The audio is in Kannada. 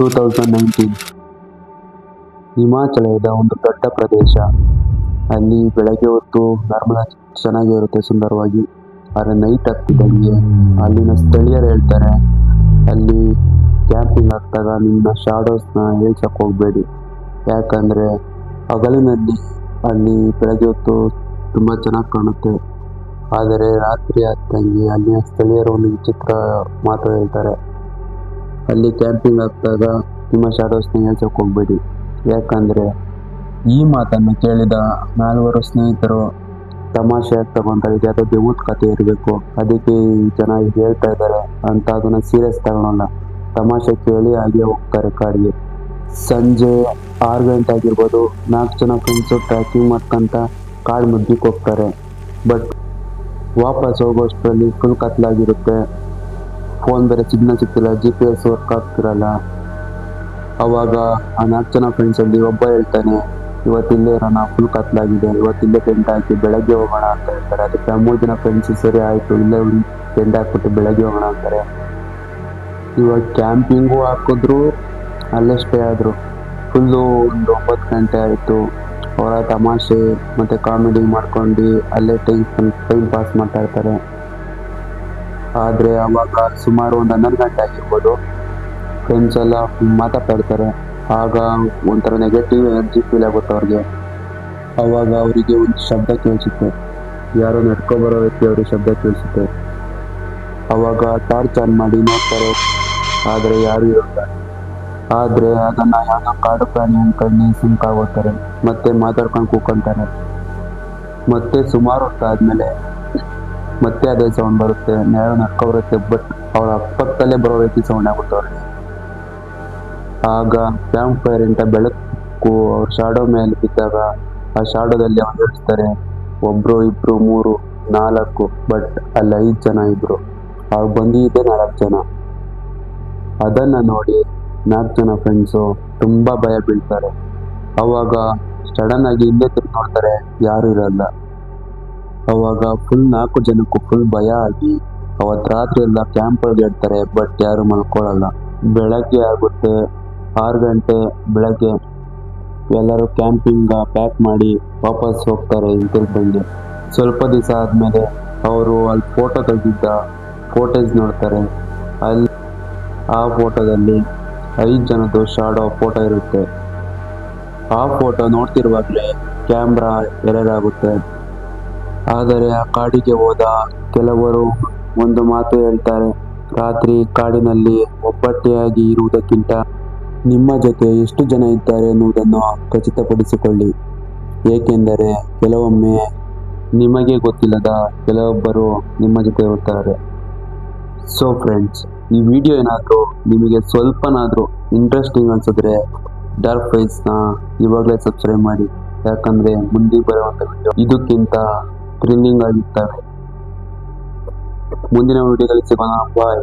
2019 ಹಿಮಾಚಲದ ಒಂದು ದೊಡ್ಡ ಪ್ರದೇಶ. ಅಲ್ಲಿ ಬೆಳಗ್ಗೆ ಹೊತ್ತು ನಾರ್ಮಲ್ ಚೆನ್ನಾಗಿರುತ್ತೆ ಸುಂದರವಾಗಿ. ಆದರೆ ನೈಟ್ ಆಗ್ತಿದ್ದಂಗೆ ಅಲ್ಲಿನ ಸ್ಥಳೀಯರು ಹೇಳ್ತಾರೆ, ಅಲ್ಲಿ ಕ್ಯಾಂಪಿಂಗ್ ಆಗ್ತಾಗ ನಿಮ್ಮ ಶಾಡೋಸ್ನ ಹೇಳ್ಸಕ್ಕೆ ಹೋಗಬೇಡಿ. ಯಾಕಂದರೆ ಹಗಲಿನಲ್ಲಿ ಅಲ್ಲಿ ಬೆಳಗ್ಗೆ ಹೊತ್ತು ತುಂಬ ಚೆನ್ನಾಗಿ ಕಾಣುತ್ತೆ, ಆದರೆ ರಾತ್ರಿ ಆಗ್ತಂಗೆ ಅಲ್ಲಿನ ಸ್ಥಳೀಯರು ಒಂದು ವಿಚಿತ್ರ ಮಾತು ಹೇಳ್ತಾರೆ. ಅಲ್ಲಿ ಕ್ಯಾಂಪಿಂಗ್ ಆಗ್ತಾಗ ನಿಮ್ಮ ಶಾಡೋಸ್ನ ಹೇಳ್ಸಕ್ಕೆ ಹೋಗಬೇಡಿ. ಯಾಕಂದರೆ ಈ ಮಾತನ್ನು ಕೇಳಿದ 4 ಸ್ನೇಹಿತರು ತಮಾಷೆಯಾಗಿ ತಗೊಂತಾರೆ, ಇದು ಯಾವುದೋ ದೆವ್ವದ ಕಥೆ ಇರಬೇಕು, ಅದಕ್ಕೆ ಈ ಜನ ಹೇಳ್ತಾ ಇದ್ದಾರೆ ಅಂತ ಅದನ್ನು ಸೀರಿಯಸ್ ತಗೊಳಲ್ಲ. ತಮಾಷೆ ಕೇಳಿ ಹಾಗೆ ಹೋಗ್ತಾರೆ ಕಾಡಿಗೆ. ಸಂಜೆ 6 ಗಂಟೆ ಆಗಿರ್ಬೋದು. 4 ಜನ ಫ್ರೆಂಡ್ಸು ಟ್ರ್ಯಾಕಿಂಗ್ ಮಾಡ್ಕೊಂತ ಕಾಡು ಮಧ್ಯಕ್ಕೆ ಹೋಗ್ತಾರೆ. ಬಟ್ ವಾಪಸ್ ಹೋಗೋಷ್ಟರಲ್ಲಿ ಫುಲ್ ಕತ್ಲಾಗಿರುತ್ತೆ. ಫೋನ್ ಬೇರೆ ಸಿಗ್ನಲ್ ಸಿಗ್ತಿಲ್ಲ, GPS ವರ್ಕ್ ಆಗ್ತಿರಲ್ಲ. ಅವಾಗ ಆ 4 ಜನ ಫ್ರೆಂಡ್ಸಲ್ಲಿ ಒಬ್ಬ ಹೇಳ್ತಾನೆ, ಇವತ್ತಿಲ್ಲೇ ಇರೋಣ, ಫುಲ್ ಕತ್ಲಾಗಿದೆ, ಇವತ್ತಿಲ್ಲೇ ಟೆಂಟ್ ಹಾಕಿ ಬೆಳಗ್ಗೆ ಹೋಗೋಣ ಅಂತ ಹೇಳ್ತಾರೆ. ಅದಕ್ಕೆ 3 ಜನ ಫ್ರೆಂಡ್ಸ್ ಸರಿ ಆಯಿತು, ಇಲ್ಲೇ ಟೆಂಟ್ ಹಾಕ್ಬಿಟ್ಟು ಬೆಳಗ್ಗೆ ಹೋಗೋಣ ಅಂತಾರೆ. ಇವಾಗ ಕ್ಯಾಂಪಿಂಗು ಹಾಕಿದ್ರು, ಅಲ್ಲೇ ಸ್ಟೇ ಆದರು. ಫುಲ್ಲು ಒಂದು 9 ಗಂಟೆ ಆಯಿತು. ಅವರ ತಮಾಷೆ ಮತ್ತು ಕಾಮಿಡಿ ಮಾಡ್ಕೊಂಡು ಅಲ್ಲೇ ಟೈಮ್ ಪಾಸ್ ಮಾಡ್ತಾ ಇರ್ತಾರೆ. ಆದರೆ ಅವಾಗ ಸುಮಾರು ಒಂದು 11 ಗಂಟೆ ಆಗಿರ್ಬೋದು. ಫ್ರೆಂಡ್ಸ್ ಎಲ್ಲ ಮಾತಾಡ್ತಾ ಇರ್ತಾರೆ. ಆಗ ಒಂಥರ ನೆಗೆಟಿವ್ ಎನರ್ಜಿ ಫೀಲ್ ಆಗುತ್ತೆ ಅವ್ರಿಗೆ. ಆವಾಗ ಅವರಿಗೆ ಒಂದು ಶಬ್ದ ಕೇಳಿಸುತ್ತೆ, ಯಾರೋ ನಡ್ಕೊಬರೋ ವ್ಯಕ್ತಿ ಅವ್ರಿಗೆ ಶಬ್ದ ಕೇಳಿಸುತ್ತೆ. ಆವಾಗ ಟಾರ್ಚ್ ಆನ್ ಮಾಡಿ ನೋಡ್ತಾರೆ, ಆದರೆ ಯಾರೂ ಇರಲ್ಲ. ಆದರೆ ಅದನ್ನು ಯಾವುದೋ ಕಾಡು ಪ್ರಾಣಿ ಅಂದ್ಕೊಂಡು ಸುಮ್ಕಾಗೋಗ್ತಾರೆ, ಮತ್ತೆ ಮಾತಾಡ್ಕೊಂಡು ಕೂತ್ಕೊಂತಾರೆ. ಮತ್ತೆ ಸುಮಾರು ಹೊತ್ತಾದ್ಮೇಲೆ ಮತ್ತೆ ಅದೇ ಸೌಂಡ್ ಬರುತ್ತೆ, ಯಾರೋ ನಡ್ಕೊಬರುತ್ತೆ. ಬಟ್ ಅವ್ರ ಅಕ್ಕಪಕ್ಕದಲ್ಲೇ ಬರೋ ವ್ಯಕ್ತಿ ಸೌಂಡ್ ಆಗುತ್ತೆ ಅವ್ರಿಗೆ. ಆಗ ಕ್ಯಾಂಪ್ ಫೈರ್ ಅಂತ ಬೆಳಕು ಅವ್ರ ಶಾಡೋ ಮೇಲೆ ಬಿದ್ದಾಗ ಆ ಶಾಡೋದಲ್ಲಿ ಅವ್ರು ಹೇಳ್ತಾರೆ, 1 2 3 4, ಬಟ್ ಅಲ್ಲಿ 5 ಜನ ಇದ್ರು. ಅವ್ರು ಬಂದಿದ್ದೆ 4 ಜನ. ಅದನ್ನು ನೋಡಿ 4 ಜನ ಫ್ರೆಂಡ್ಸು ತುಂಬ ಭಯ ಬೀಳ್ತಾರೆ. ಅವಾಗ ಸಡನ್ ಆಗಿ ಹಿಂದೆ ತಿರುಗಿ ನೋಡ್ತಾರೆ, ಯಾರೂ ಇರಲ್ಲ. ಅವಾಗ ಫುಲ್ 4 ಜನಕ್ಕೂ ಫುಲ್ ಭಯ ಆಗಿ ಅವತ್ತು ರಾತ್ರಿ ಎಲ್ಲ ಕ್ಯಾಂಪ್ ಒಳಗೆ ಇರ್ತಾರೆ, ಬಟ್ ಯಾರು ಮಲ್ಕೊಳ್ಳಲ್ಲ. ಬೆಳಗ್ಗೆ ಆಗುತ್ತೆ, 6 ಗಂಟೆ ಬೆಳಗ್ಗೆ. ಎಲ್ಲರೂ ಕ್ಯಾಂಪಿಂಗ್ ಪ್ಯಾಕ್ ಮಾಡಿ ವಾಪಸ್ ಹೋಗ್ತಾರೆ ಹಿಂತಿರುಗಿ. ಸ್ವಲ್ಪ ದಿವಸ ಆದಮೇಲೆ ಅವರು ಅಲ್ಲಿ ಫೋಟೋ ತೆಗೆದಿದ್ದ ಫೋಟೇಜ್ ನೋಡ್ತಾರೆ. ಅಲ್ಲಿ ಆ ಫೋಟೋದಲ್ಲಿ 5 ಜನದ್ದು ಶಾಡೋ ಫೋಟೋ ಇರುತ್ತೆ. ಆ ಫೋಟೋ ನೋಡ್ತಿರುವಾಗಲೇ ಕ್ಯಾಮ್ರಾ ಎರರ್ ಆಗುತ್ತೆ. ಆದರೆ ಆ ಕಾಡಿಗೆ ಹೋದ ಕೆಲವರು ಒಂದು ಮಾತು ಹೇಳ್ತಾರೆ, ರಾತ್ರಿ ಕಾಡಿನಲ್ಲಿ ಒಬ್ಬಟ್ಟಿಯಾಗಿ ಇರುವುದಕ್ಕಿಂತ ನಿಮ್ಮ ಜೊತೆ ಎಷ್ಟು ಜನ ಇದ್ದಾರೆ ಎನ್ನುವುದನ್ನು ಖಚಿತಪಡಿಸಿಕೊಳ್ಳಿ. ಏಕೆಂದರೆ ಕೆಲವೊಮ್ಮೆ ನಿಮಗೆ ಗೊತ್ತಿಲ್ಲದ ಕೆಲವೊಬ್ಬರು ನಿಮ್ಮ ಜೊತೆ ಇರುತ್ತಾರೆ. ಸೊ ಫ್ರೆಂಡ್ಸ್, ಈ ವಿಡಿಯೋ ಏನಾದರೂ ನಿಮಗೆ ಸ್ವಲ್ಪನಾದರೂ ಇಂಟ್ರೆಸ್ಟಿಂಗ್ ಅನಿಸಿದ್ರೆ ಡಾರ್ಕ್ ಫೈಲ್ಸ್ನ ಇವಾಗಲೇ ಸಬ್ಸ್ಕ್ರೈಬ್ ಮಾಡಿ. ಯಾಕಂದರೆ ಮುಂದೆ ಬರುವಂಥ ವಿಡಿಯೋ ಇದಕ್ಕಿಂತ ಥ್ರಿಲ್ಲಿಂಗ್ ಆಗಿರ್ತವೆ. ಮುಂದಿನ ವಿಡಿಯೋದಲ್ಲಿ ಸಿಗೋಣ. ಬಾಯ್.